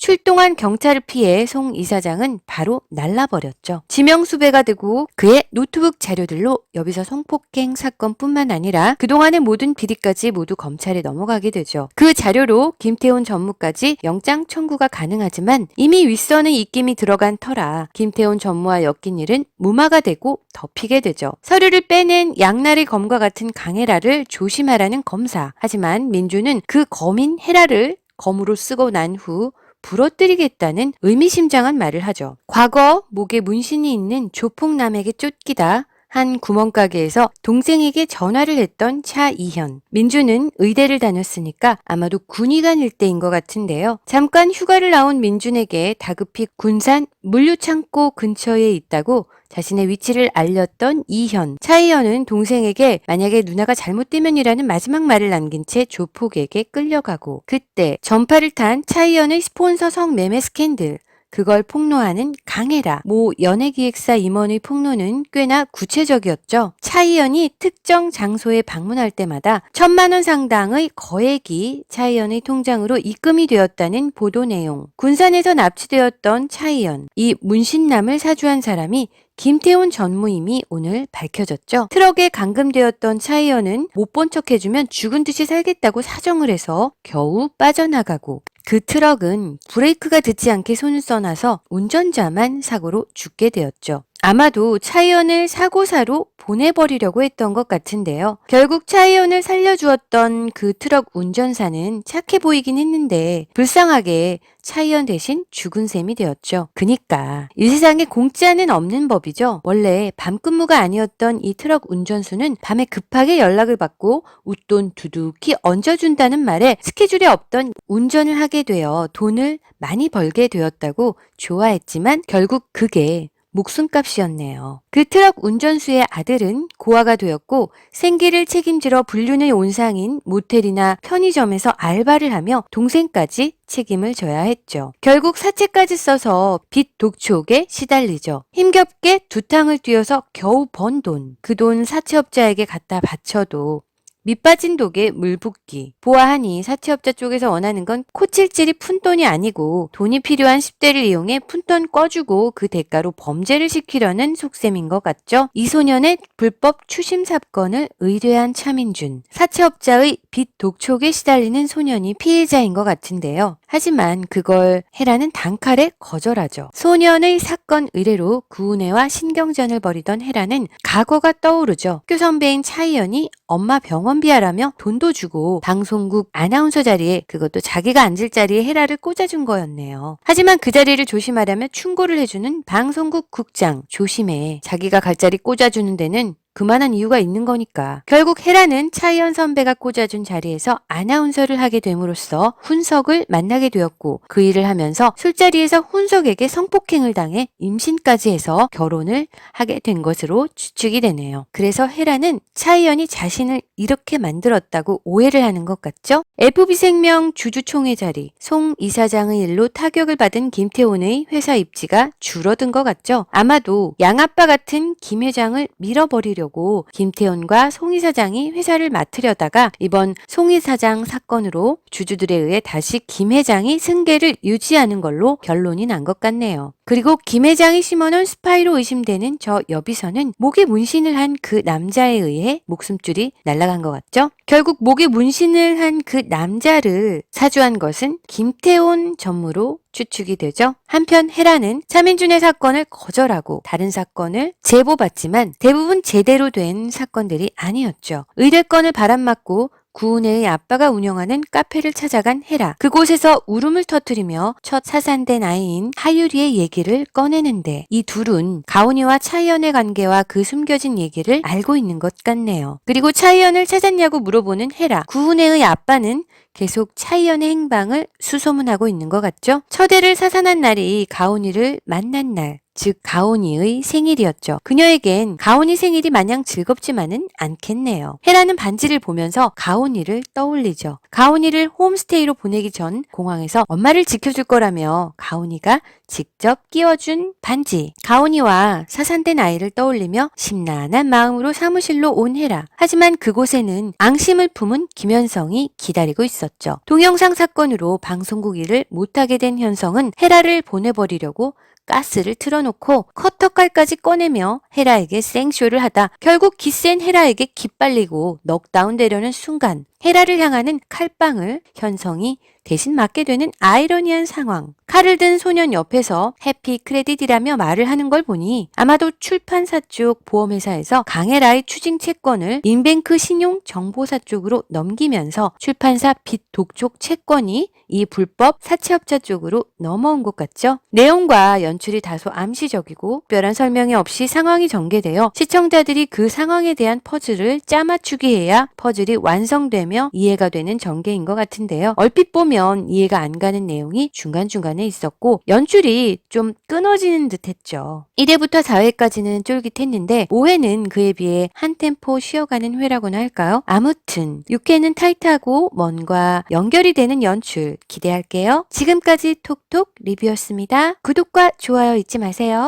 출동한 경찰을 피해 송 이사장은 바로 날라버렸죠. 지명수배가 되고 그의 노트북 자료들로 여비서 성폭행 사건뿐만 아니라 그동안의 모든 비리까지 모두 검찰에 넘어가게 되죠. 그 자료로 김태훈 전무까지 영장 청구가 가능하지만 이미 윗선의 입김이 들어간 터라 김태훈 전무와 엮인 일은 무마가 되고 덮이게 되죠. 서류를 빼낸 양날의 검과 같은 강혜라를 조심하라는 검사. 하지만 민주는 그 검인 헤라를 검으로 쓰고 난 후 부러뜨리겠다는 의미심장한 말을 하죠. 과거 목에 문신이 있는 조폭남에게 쫓기다 한 구멍가게에서 동생에게 전화를 했던 차이현. 민주는 의대를 다녔으니까 아마도 군의관 일대인 것 같은데요. 잠깐 휴가를 나온 민준에게 다급히 군산 물류창고 근처에 있다고 자신의 위치를 알렸던 이현. 차이현은 동생에게 만약에 누나가 잘못되면이라는 마지막 말을 남긴 채 조폭에게 끌려가고, 그때 전파를 탄 차이현의 스폰서 성매매 스캔들, 그걸 폭로하는 강혜라, 모 연예기획사 임원의 폭로는 꽤나 구체적이었죠. 차이현이 특정 장소에 방문할 때마다 1,000만 원 상당의 거액이 차이현의 통장으로 입금이 되었다는 보도 내용. 군산에서 납치되었던 차이현, 이 문신남을 사주한 사람이 김태훈 전무임이 오늘 밝혀졌죠. 트럭에 감금되었던 차이현은 못 본 척 해주면 죽은 듯이 살겠다고 사정을 해서 겨우 빠져나가고, 그 트럭은 브레이크가 듣지 않게 손을 써놔서 운전자만 사고로 죽게 되었죠. 아마도 차이현을 사고사로 보내버리려고 했던 것 같은데요. 결국 차이현을 살려주었던 그 트럭 운전사는 착해 보이긴 했는데 불쌍하게 차이현 대신 죽은 셈이 되었죠. 그니까 이 세상에 공짜는 없는 법이죠. 원래 밤근무가 아니었던 이 트럭 운전수는 밤에 급하게 연락을 받고 웃돈 두둑히 얹어준다는 말에 스케줄에 없던 운전을 하게 되어 돈을 많이 벌게 되었다고 좋아했지만 결국 그게 목숨값이었네요. 그 트럭 운전수의 아들은 고아가 되었고 생계를 책임지러 불륜의 온상인 모텔이나 편의점에서 알바를 하며 동생까지 책임을 져야 했죠. 결국 사채까지 써서 빚 독촉에 시달리죠. 힘겹게 두 탕을 뛰어서 겨우 번 돈, 그 돈 사채업자에게 갖다 바쳐도 밑빠진 독에 물 붓기. 보아하니 사채업자 쪽에서 원하는 건 코찔찔이 푼돈이 아니고 돈이 필요한 10대를 이용해 푼돈 꿔주고 그 대가로 범죄를 시키려는 속셈인 것 같죠? 이 소년의 불법 추심 사건을 의뢰한 차민준. 사채업자의 빚 독촉에 시달리는 소년이 피해자인 것 같은데요. 하지만 그걸 헤라는 단칼에 거절하죠. 소년의 사건 의뢰로 구은혜와 신경전을 벌이던 헤라는 과거가 떠오르죠. 학교 선배인 차이현이 엄마 병원비하라며 돈도 주고 방송국 아나운서 자리에, 그것도 자기가 앉을 자리에 헤라를 꽂아준 거였네요. 하지만 그 자리를 조심하려며 충고를 해주는 방송국 국장, 조심해. 자기가 갈 자리 꽂아주는 데는 그만한 이유가 있는 거니까. 결국 헤라는 차이현 선배가 꽂아준 자리에서 아나운서를 하게 됨으로써 훈석을 만나게 되었고, 그 일을 하면서 술자리에서 훈석에게 성폭행을 당해 임신까지 해서 결혼을 하게 된 것으로 추측이 되네요. 그래서 헤라는 차이현이 자신을 이렇게 만들었다고 오해를 하는 것 같죠? FB생명 주주총회 자리, 송 이사장의 일로 타격을 받은 김태훈의 회사 입지가 줄어든 것 같죠? 아마도 양아빠 같은 김 회장을 밀어버리려고 김태훈과 송 이사장이 회사를 맡으려다가 이번 송 이사장 사건으로 주주들에 의해 다시 김 회장이 승계를 유지하는 걸로 결론이 난 것 같네요. 그리고 김 회장이 심어놓은 스파이로 의심되는 저 여비서는 목에 문신을 한 그 남자에 의해 목숨줄이 날아간 것 같죠? 결국 목에 문신을 한 그 남자를 사주한 것은 김태훈 전무로 추측이 되죠. 한편 헤라는 차민준의 사건을 거절하고 다른 사건을 제보받지만 대부분 제대로 된 사건들이 아니었죠. 의뢰건을 바람맞고 구은혜의 아빠가 운영하는 카페를 찾아간 헤라. 그곳에서 울음을 터뜨리며 첫 사산된 아이인 하유리의 얘기를 꺼내는데 이 둘은 가온이와 차이현의 관계와 그 숨겨진 얘기를 알고 있는 것 같네요. 그리고 차이현을 찾았냐고 물어보는 헤라. 구은혜의 아빠는 계속 차이현의 행방을 수소문하고 있는 것 같죠? 처대를 사산한 날이 가온이를 만난 날. 즉 가온이의 생일이었죠. 그녀에겐 가온이 생일이 마냥 즐겁지만은 않겠네요. 헤라는 반지를 보면서 가온이를 떠올리죠. 가온이를 홈스테이로 보내기 전 공항에서 엄마를 지켜줄 거라며 가온이가 직접 끼워준 반지. 가온이와 사산된 아이를 떠올리며 심란한 마음으로 사무실로 온 헤라. 하지만 그곳에는 앙심을 품은 김현성이 기다리고 있었죠. 동영상 사건으로 방송국 일을 못하게 된 현성은 헤라를 보내버리려고 가스를 틀어놓고 커터칼까지 꺼내며 헤라에게 생쇼를 하다 결국 기센 헤라에게 기빨리고 넉다운 되려는 순간 헤라를 향하는 칼빵을 현성이 대신 맞게 되는 아이러니한 상황. 칼을 든 소년 옆에서 해피 크레딧이라며 말을 하는 걸 보니 아마도 출판사 쪽 보험회사에서 강혜라의 추징 채권을 인뱅크 신용정보사 쪽으로 넘기면서 출판사 빚 독촉 채권이 이 불법 사채업자 쪽으로 넘어온 것 같죠? 내용과 연출이 다소 암시적이고 특별한 설명이 없이 상황이 전개되어 시청자들이 그 상황에 대한 퍼즐을 짜맞추기 해야 퍼즐이 완성되며 이해가 되는 전개인 것 같은데요. 얼핏 보면 이해가 안 가는 내용이 중간중간에 있었고 연출이 좀 끊어지는 듯 했죠. 1회부터 4회까지는 쫄깃했는데 5회는 그에 비해 한 템포 쉬어가는 회라고나 할까요? 아무튼 6회는 타이트하고 뭔가 연결이 되는 연출 기대할게요. 지금까지 톡톡 리뷰였습니다. 구독과 좋아요 잊지 마세요.